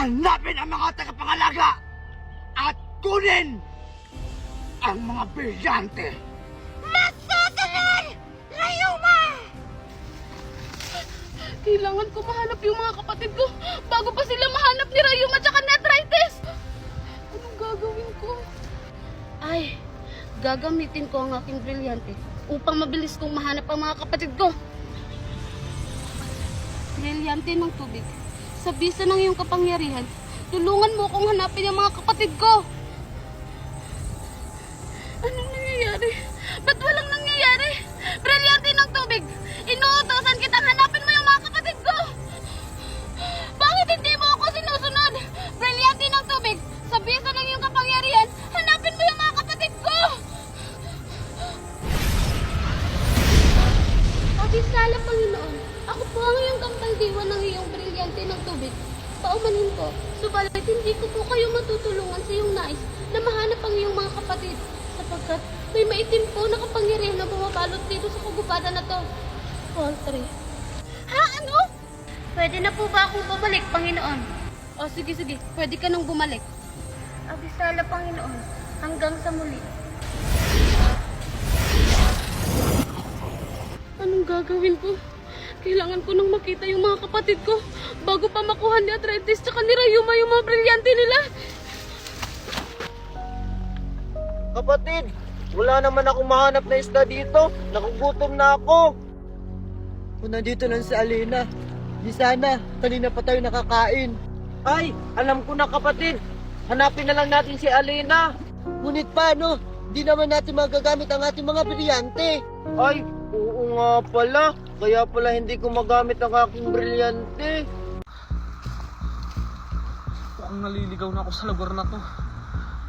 Hanapin ang mga tagapangalaga at kunin ang mga brilyante. Masusunod! Rayuma! Kailangan ko mahanap yung mga kapatid ko bago pa sila mahanap ni Rayuma at Netrites. Anong gagawin ko? Ay, gagamitin ko ang aking brilyante upang mabilis kong mahanap ang mga kapatid ko. Brilyante ng tubig. Sa bisa ng iyong kapangyarihan, tulungan mo akong hanapin ang mga kapatid ko. Anong nangyayari? Ba't walang nangyayari? Brilyante ng tubig! Inuutosan kitang hanapin mo yung mga kapatid ko! Bakit hindi mo ako sinusunod? Brilyante ng tubig! Sa bisa ng iyong kapangyarihan, hanapin mo yung mga kapatid ko! Abisala, Panginoon, ako po ang iyong kampaldiwan ng iyong brilyante ng tubig. Paumanin ko, subalit hindi ko po kayo matutulungan sa iyong nais na mahanap ang iyong mga kapatid, sapagkat may maitim po na kapangyarihan na bumabalot dito sa kagubatan na to. Poultry. Ha? Ano? Pwede na po ba akong bumalik, Panginoon? O sige, pwede ka nang bumalik. Abisala, Panginoon, hanggang sa muli. Anong gagawin ko? Kailangan ko nang makita yung mga kapatid ko bago pa makuha ni Netrites at ni Rayuma yung mga brilyante nila. Kapatid, wala naman akong mahanap na isda dito. Nakugutom na ako. Kung nandito lang si Alina, di sana, kanina pa tayo nakakain. Ay, alam ko na kapatid. Hanapin na lang natin si Alina. Ngunit paano? Di naman natin magagamit ang ating mga brilyante. Ay, oo nga pala. Kaya pala hindi ko magamit ang aking brilyante. Mukhang naliligaw na ako sa lugar na to.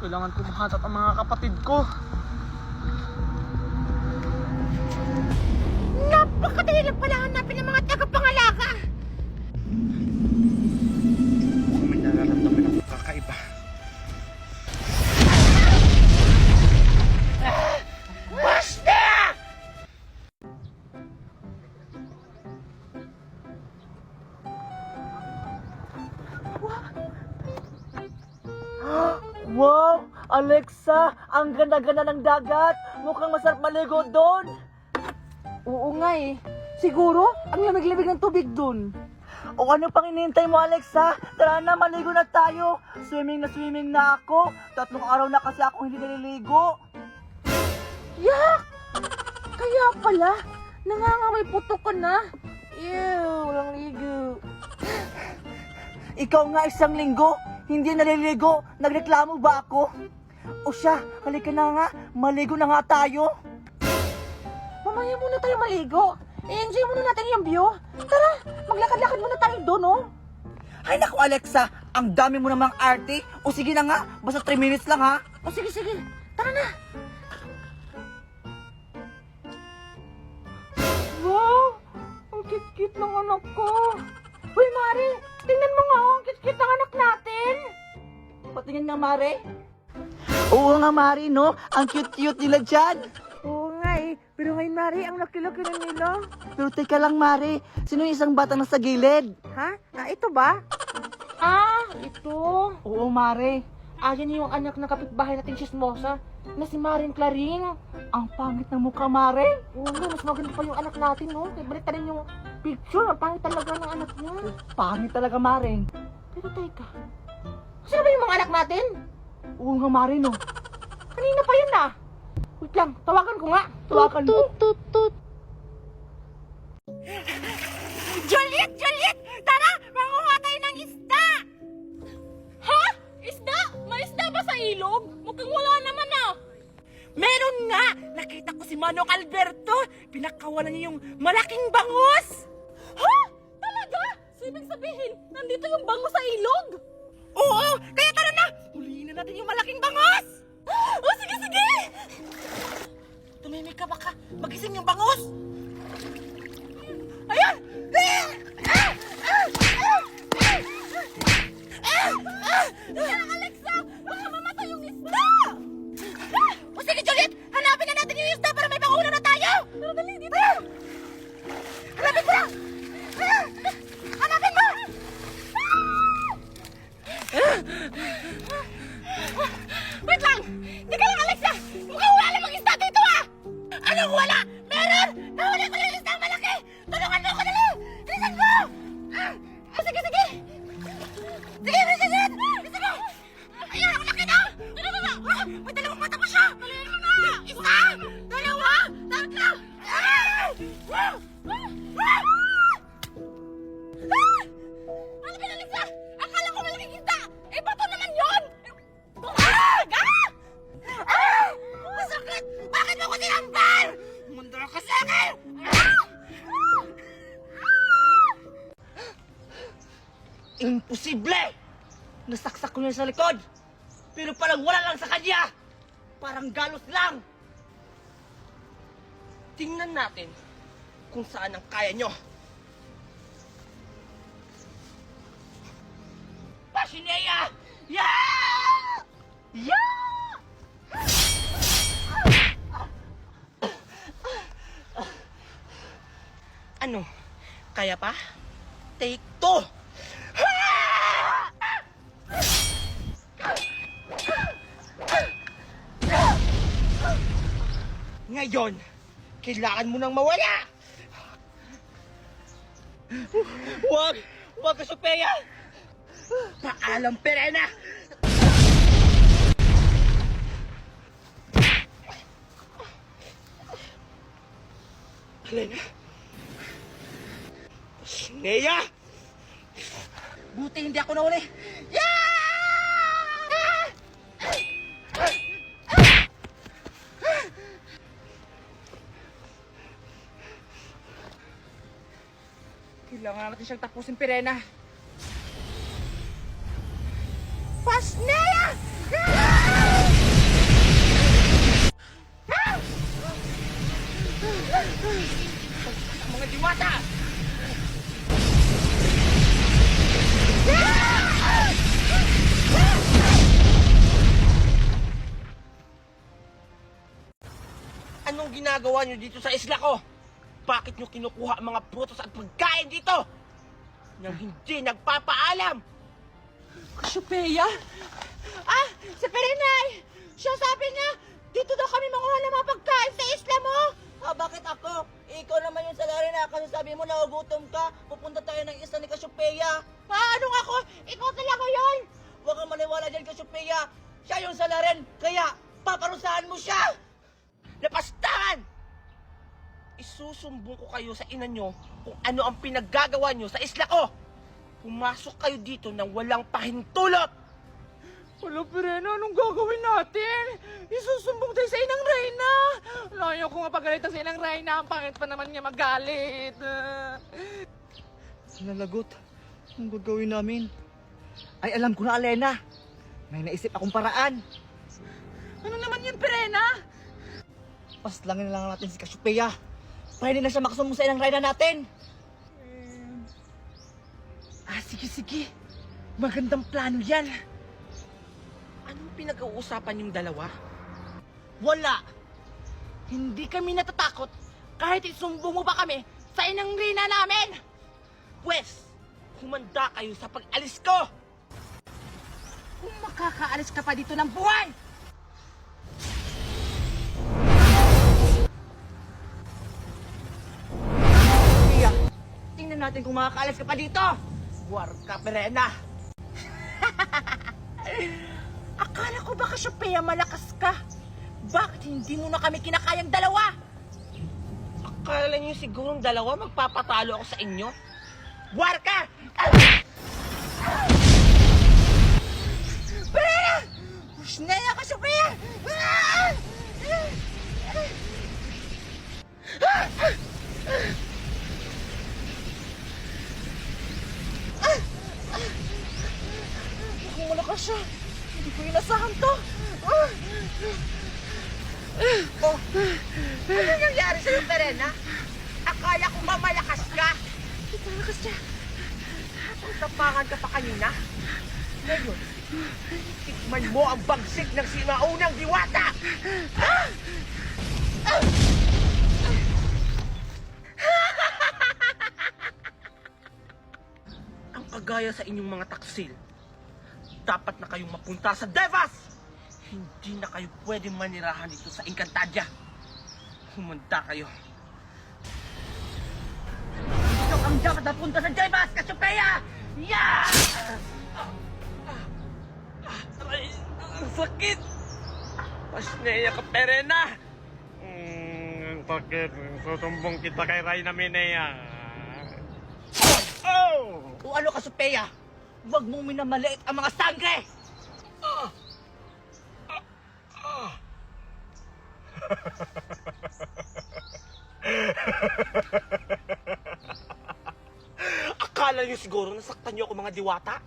Kailangan ko mahanap ang mga kapatid ko. Napakadali lang pala hanapin ng mga tagapangalaga! Mukhang may nararamdaman ako kakaiba. Basta! Wow! Alexa! Ang ganda-ganda ng dagat! Mukhang masarap maligo doon! Oo nga eh. Siguro, ang lamig-lamig ng tubig doon. O ano pang inihintay mo, Alexa? Tara na, maligo na tayo! Swimming na ako! 3 araw na kasi ako hindi naliligo! Yak! Kaya pala, nangangamay putok ka na. Ew, walang ligo. Ikaw nga 1 linggo, hindi naliligo, nagreklamo ba ako? O siya, halika na nga, maligo na nga tayo. Mamaya muna tayo maligo. I-enjoy muna natin yung view. Tara, maglakad-lakad muna tayo doon, oh. Ay naku Alexa, ang dami mo namang arte. O sige na nga, basta 3 minutes lang ha. O sige, tara na. Wow, ang cute-cute ng anak ko. Uy, Mari, tingnan mo nga, ang cute-cute ng anak natin. Patingin nga Mare. Oo nga Mare, no? Ang cute-cute nila dyan. Oo nga eh, pero ngayon, Mari, ang laki-laki na nila. Pero teka lang Mare, sino yung isang bata na sa gilid? Ha? Ito ba? Ito. Oo Mare. Ayan yung anak ng kapitbahay nating sismosa na si Maring Claring. Ang pangit ng mukha Mare. Oo nga, mas maganda pa yung anak natin, no? Ibalik na rin yung picture. Ang pangit talaga ng anak niya. Pangit talaga Mare. Pero teka, sino ba yung mga anak natin? Oo nga Mare, no? Kanina pa yun ah. Wait lang, tawagan ko nga. Tawagan mo. Tut. Juliet! Tara! Manguha tayo ng isda! Ha? Isda? May isda ba sa ilog? Mukhang wala naman ah. Meron nga! Nakita ko si Manong Alberto! Pinakawalan niya yung malaking bangus! Ha? Talaga? So, ibig sabihin, nandito yung bango sa ilog? Oo! Kaya tara na! Huliin na natin yung malaking bangus! Oh, sige! Tumimik ka baka magising yung bangus! Ayan! Alexa! Baka mamatay yung isda! O sige, Juliet! Hanapin na natin yung isda para may panguna na tayo! Tara, dali, dito! Hanapin mo! Hanapin mo! Wait lang! Di ka lang alis ah! Mukhang wala namang isda dito ah! Anong wala? Meron! Nahuli ko yung isda malaki! Tulungan mo ako na lang! Bilisan mo! Sige, sige! Sige, bilisan! Sige! Ayun, ang laki na! May dalawang mata pa siya! Isa! Dalawa! Tatlo! Ano pinalis na? Akala ko malaking isda! Eh, bato naman yun! Masakit! Bakit mo ko sinampal? Mundra ka sa akin! Imposible! Nasaksak ko niya sa likod! Pero parang wala lang sa kanya! Parang galos lang! Tingnan natin kung saan ang kaya nyo. Pashinea! Yeah! Yeah! Ano? Kaya pa? Take 2! Ngayon, kailangan mo nang mawala! Huwag! Huwag, Cassiopeia! Paalam, Perena! Helena? Pashinea! Buti hindi ako nahuli! Kailangan natin siyang tapusin, Perena. Pasnea! Mga diwata! Anong ginagawa niyo dito sa isla ko? Bakit nyo kinukuha ang mga prutas at pagkain dito? Nang hindi nagpapaalam! Cassiopeia? Ah! Si Perenay! Siya sabi niya, dito daw kami manguha ng mga pagkain sa isla mo! Bakit ako? Ikaw naman yung salari na kasi sabi mo nagugutom ka. Pupunta tayo ng isla ni Cassiopeia. Anong ako? Ikaw talaga yun! Huwag kang maniwala dyan, Cassiopeia. Siya yung salarin, kaya paparusahan mo siya! Lapastahan! Isusumbong ko kayo sa ina nyo kung ano ang pinaggagawa nyo sa isla ko! Pumasok kayo dito nang walang pahintulot! Wala, Perena, anong gagawin natin? Isusumbong tayo sa Inang Reyna! Layo ko nga pagalitan sa Inang Reyna. Ang pangit pa naman niya magalit. Nalagot. Ang gagawin namin? Ay, alam ko na, Alena. May naisip akong paraan. Ano naman yun, Perena? Paslangin na lang natin si Cassiopeia. Pwede na siya makasumbong sa Inang Reyna natin. Sige, sige. Magandang plano yan. Anong pinag-uusapan yung dalawa? Wala. Hindi kami natatakot kahit isumbong mo pa kami sa Inang Reyna namin. Pwes, humanda kayo sa pag-alis ko! Kung makakaalis ka pa dito ng buhay! Pia, tingnan natin kung makakaalis ka pa dito! Warka, Perena! Akala ko ba, Cassiopeia, malakas ka? Bakit hindi mo na kami kinakayang dalawa? Akala niyo sigurong dalawa magpapatalo ako sa inyo? Warka! Perena! Pasnea, Cassiopeia! Mukhang malakas siya. Hindi ko inasahan to. Ano nangyari sa'yo, Perena? Akala ko ba malakas ka? Hindi ko malakas siya. Tapangan ka pa kanina? Ngayon, tikman mo ang bagsik ng sinaunang diwata! Ang kagaya sa inyong mga taksil, dapat na kayong mapunta sa Devas! Hindi na kayo pwedeng manirahan dito sa Encantadia. Humanda kayo. Ito ang dapat na punta sa Devas, Cassiopeia! Yeah! Aray, ang sakit! Pasneya ka, Perena! Sakit. Susumbong kita kay Reyna Minea. Oh! O ano, Cassiopeia? Huwag mong minamaliit ang mga sangre! Akala niyo siguro nasaktan niyo ako mga diwata?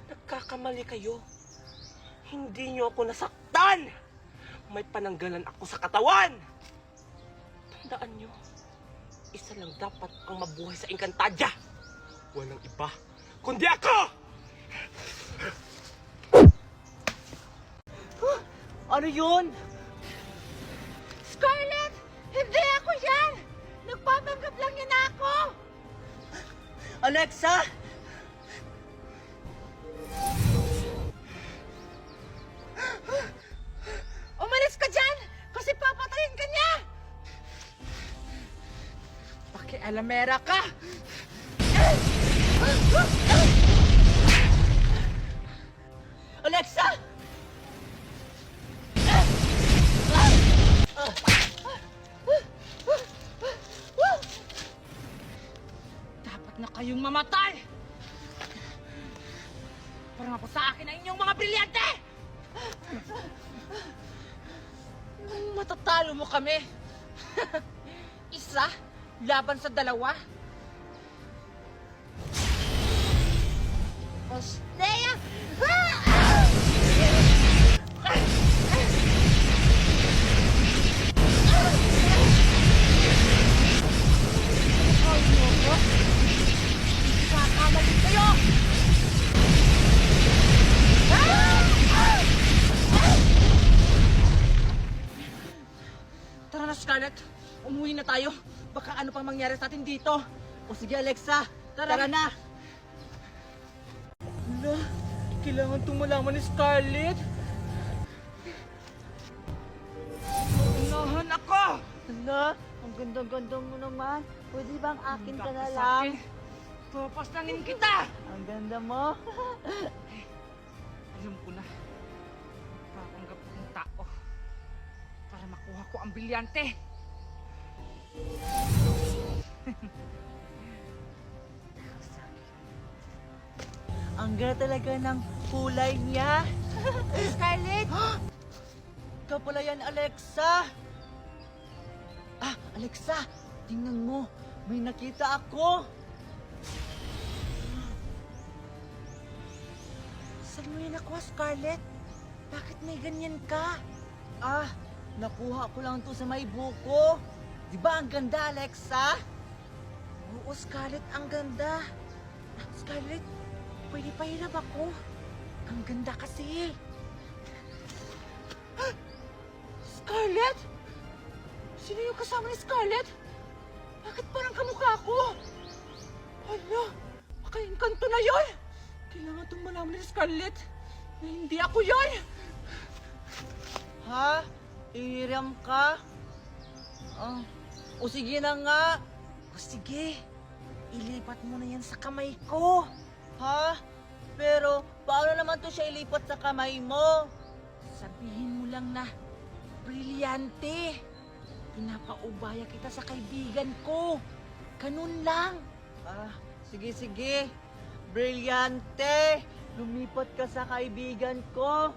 Nagkakamali kayo. Hindi niyo ako nasaktan! May pananggalan ako sa katawan! Tandaan niyo, isa lang dapat ang mabuhay sa Encantadia. Walang iba, kundi ako! Ano yun? Scarlett! Hindi ako yan! Nagpapanggap lang yan ako! Alexa! Umalis ka dyan! Kasi papatayin ka niya! Pakialamera ka! Alexa! Dapat na kayong mamatay! Parang ako sa akin ang inyong mga brilyante! Matatalo mo kami! Isa laban sa dalawa? Ostea! Kakamali kayo! Tara na, Scarlett. Umuwi na tayo. Baka ano pang mangyari sa atin dito. O sige, Alexa. Tara na. Ala, kailangan itong malaman ni Scarlett. Unahan ako! Hala, ang ganda-ganda mo naman. Pwede bang akin ka na lang? Papasangin kita! Ang ganda mo. Alam ko na. Papanggap ng tao. Para makuha ko ang brilyante. Ang ganda talaga ng kulay niya. Scarlett! Ikaw pala yan, Alexa. Ah, Alexa, tingnan mo. May nakita ako. Saan mo yan nakuha, Scarlett? Bakit may ganyan ka? Ah, nakuha ko lang to sa may buko. Di ba ang ganda, Alexa? Oo, Scarlett, ang ganda. Scarlett, pwede pahiram ako. Ang ganda kasi. Scarlett? Sino yung kasama ni Scarlett? Bakit parang kamukha ko? Hala, maka-engkanto na yun. Kailangan itong malaman ni Scarlett na hindi ako yun. Ha? Ihiram ka? Ah, o sige na nga. O sige, ilipat mo na yan sa kamay ko. Ha? Pero paano naman to siya ilipat sa kamay mo? Sabihin mo lang na, brilyante. Pinapaubaya kita sa kaibigan ko. Ganun lang. Ah, sige. Brilyante. Lumipat ka sa kaibigan ko.